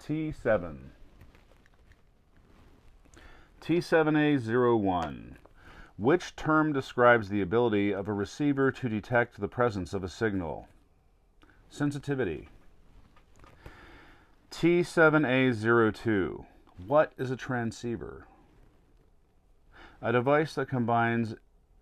T7. T7A01. Which term describes the ability of a receiver to detect the presence of a signal? Sensitivity. T7A02. What is a transceiver? A device that combines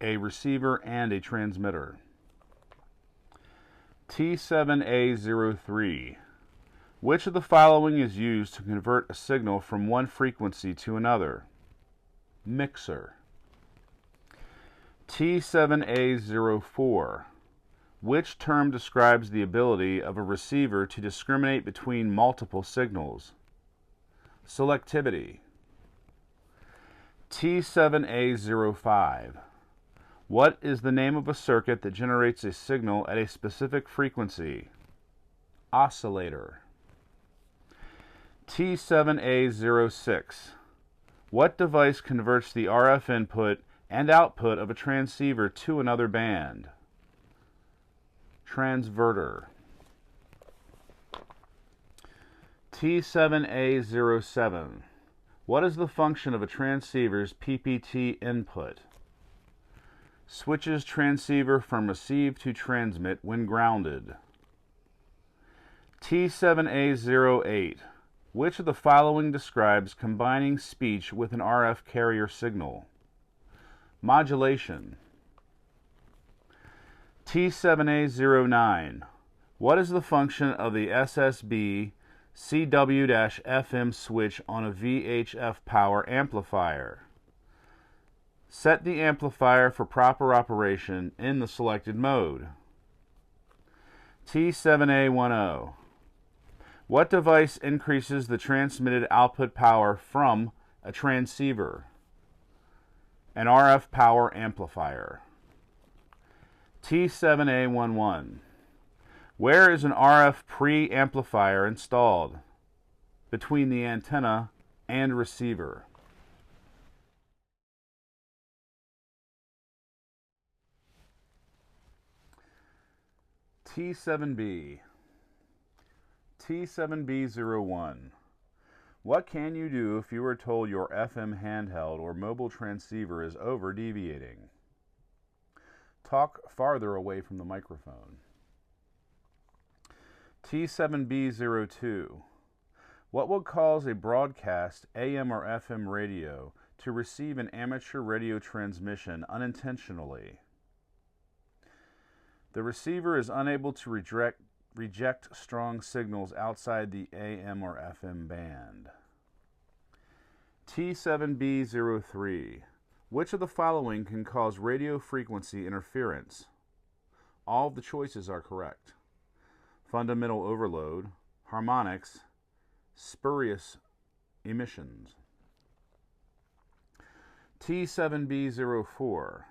a receiver and a transmitter. T7A03. Which of the following is used to convert a signal from one frequency to another? Mixer. T7A04. Which term describes the ability of a receiver to discriminate between multiple signals? Selectivity. T7A05. What is the name of a circuit that generates a signal at a specific frequency? Oscillator. T7A06. What device converts the RF input and output of a transceiver to another band? Transverter. T7A07. What is the function of a transceiver's PPT input? Switches transceiver from receive to transmit when grounded. T7A08. Which of the following describes combining speech with an RF carrier signal? Modulation. T7A09. What is the function of the SSB CW-FM switch on a VHF power amplifier? Set the amplifier for proper operation in the selected mode. T7A10. What device increases the transmitted output power from a transceiver? An RF power amplifier. T7A11. Where is an RF preamplifier installed? Between the antenna and receiver. T7B. T7B01. What can you do if you are told your FM handheld or mobile transceiver is over-deviating? Talk farther away from the microphone. T7B02. What would cause a broadcast AM or FM radio to receive an amateur radio transmission unintentionally? The receiver is unable to reject strong signals outside the AM or FM band. T7B03. Which of the following can cause radio frequency interference? All of the choices are correct. Fundamental overload, harmonics, spurious emissions. T7B04.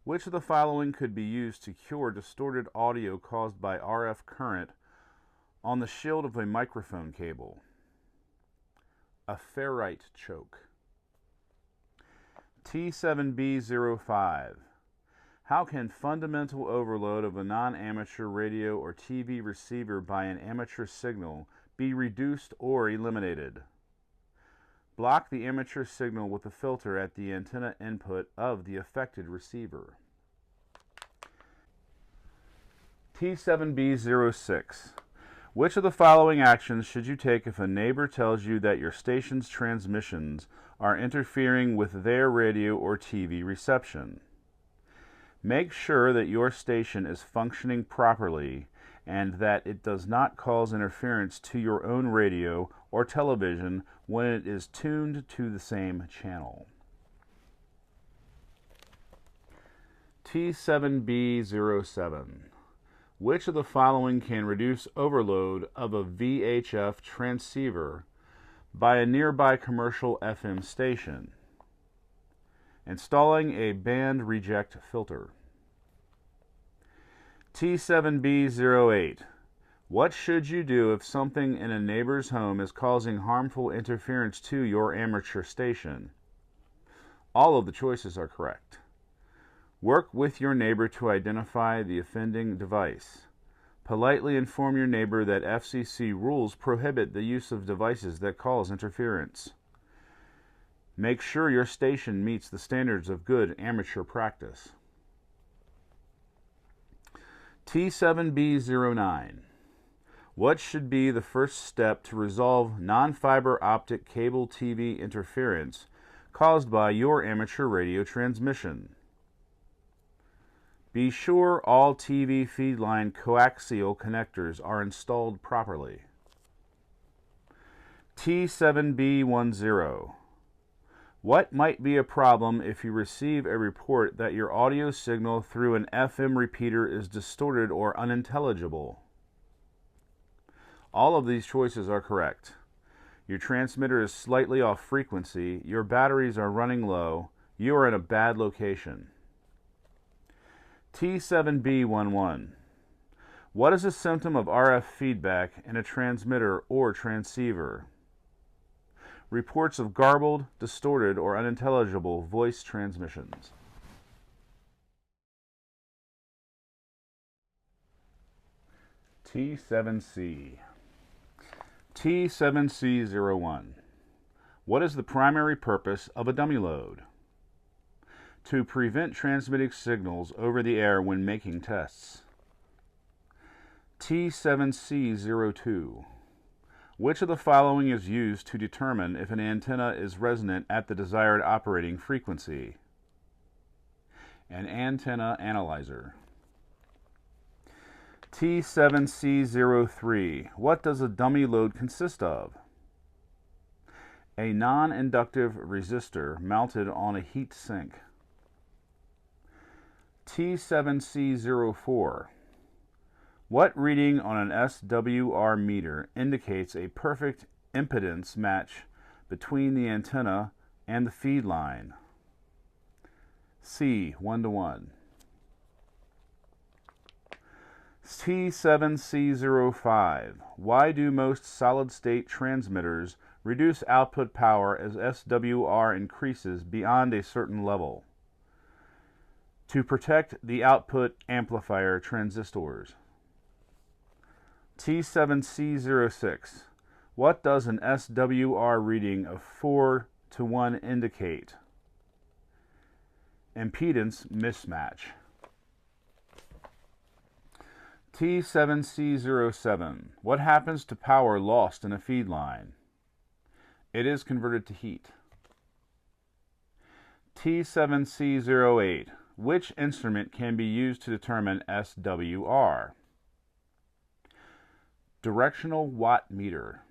Which of the following could be used to cure distorted audio caused by RF current on the shield of a microphone cable? A ferrite choke. T7B05. How can fundamental overload of a non-amateur radio or TV receiver by an amateur signal be reduced or eliminated? Block the amateur signal with a filter at the antenna input of the affected receiver. T7B06. Which of the following actions should you take if a neighbor tells you that your station's transmissions are interfering with their radio or TV reception? Make sure that your station is functioning properly and that it does not cause interference to your own radio or television when it is tuned to the same channel. T7B07. Which of the following can reduce overload of a VHF transceiver by a nearby commercial FM station? Installing a band reject filter. T7B08. What should you do if something in a neighbor's home is causing harmful interference to your amateur station? All of the choices are correct. Work with your neighbor to identify the offending device. Politely inform your neighbor that FCC rules prohibit the use of devices that cause interference. Make sure your station meets the standards of good amateur practice. T7B09. What should be the first step to resolve non-fiber optic cable TV interference caused by your amateur radio transmission? Be sure all TV feed line coaxial connectors are installed properly. T7B10. What might be a problem if you receive a report that your audio signal through an FM repeater is distorted or unintelligible? All of these choices are correct. Your transmitter is slightly off frequency, your batteries are running low, you are in a bad location. T7B11. What is a symptom of RF feedback in a transmitter or transceiver? Reports of garbled, distorted, or unintelligible voice transmissions. T7C. T7C01. What is the primary purpose of a dummy load? To prevent transmitting signals over the air when making tests. T7C02. Which of the following is used to determine if an antenna is resonant at the desired operating frequency? An antenna analyzer. T7C03. What does a dummy load consist of? A non-inductive resistor mounted on a heat sink. T7C04. What reading on an SWR meter indicates a perfect impedance match between the antenna and the feed line? C, 1:1. T7C05. Why do most solid-state transmitters reduce output power as SWR increases beyond a certain level? To protect the output amplifier transistors. T7C06. What does an SWR reading of 4:1 indicate? Impedance mismatch. T7C07. What happens to power lost in a feed line? It is converted to heat. T7C08. Which instrument can be used to determine SWR? Directional watt meter.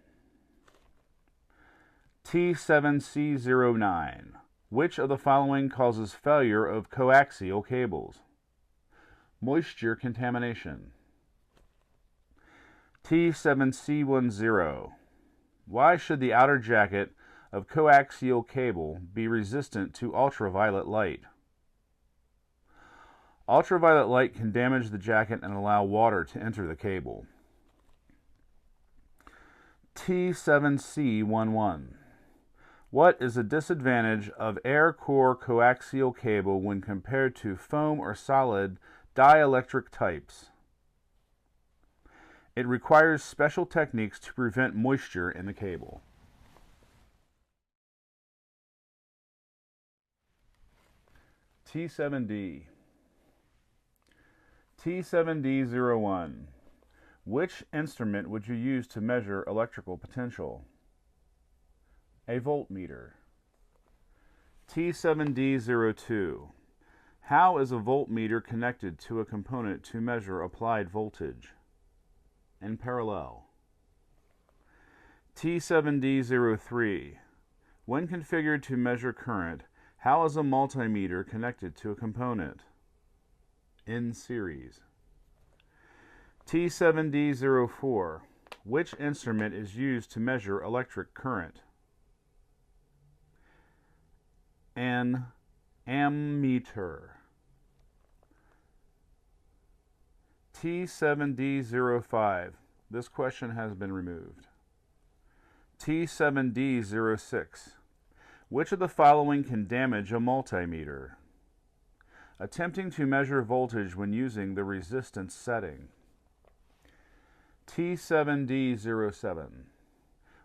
T7C09. Which of the following causes failure of coaxial cables? Moisture contamination. T7C10. Why should the outer jacket of coaxial cable be resistant to ultraviolet light? Ultraviolet light can damage the jacket and allow water to enter the cable. T7C11. What is the disadvantage of air core coaxial cable when compared to foam or solid dielectric types? It requires special techniques to prevent moisture in the cable. T7D. T7D01. Which instrument would you use to measure electrical potential? A voltmeter. T7D02. How is a voltmeter connected to a component to measure applied voltage? In parallel. T7D03. When configured to measure current, how is a multimeter connected to a component? In series. T7D04. Which instrument is used to measure electric current? An ammeter. T7D05. This question has been removed. T7D06. Which of the following can damage a multimeter? Attempting to measure voltage when using the resistance setting. T7D07.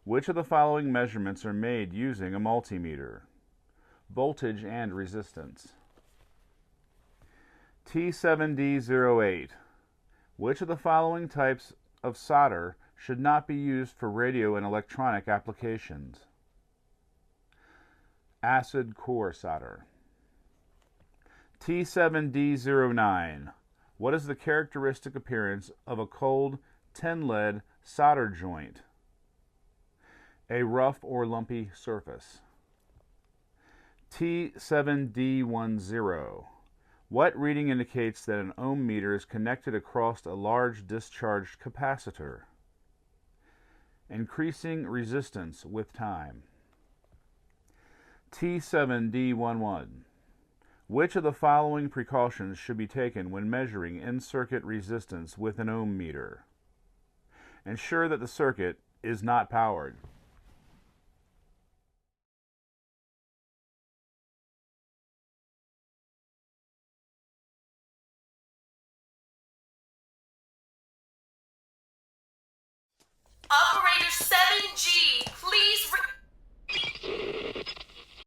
Which of the following measurements are made using a multimeter? Voltage and resistance. T7D08. Which of the following types of solder should not be used for radio and electronic applications? Acid core solder. T7D09. What is the characteristic appearance of a cold tin lead solder joint? A rough or lumpy surface. T7D10. What reading indicates that an ohm meter is connected across a large discharged capacitor? Increasing resistance with time. T7D11. Which of the following precautions should be taken when measuring in-circuit resistance with an ohm meter? Ensure that the circuit is not powered. Operator 7G, please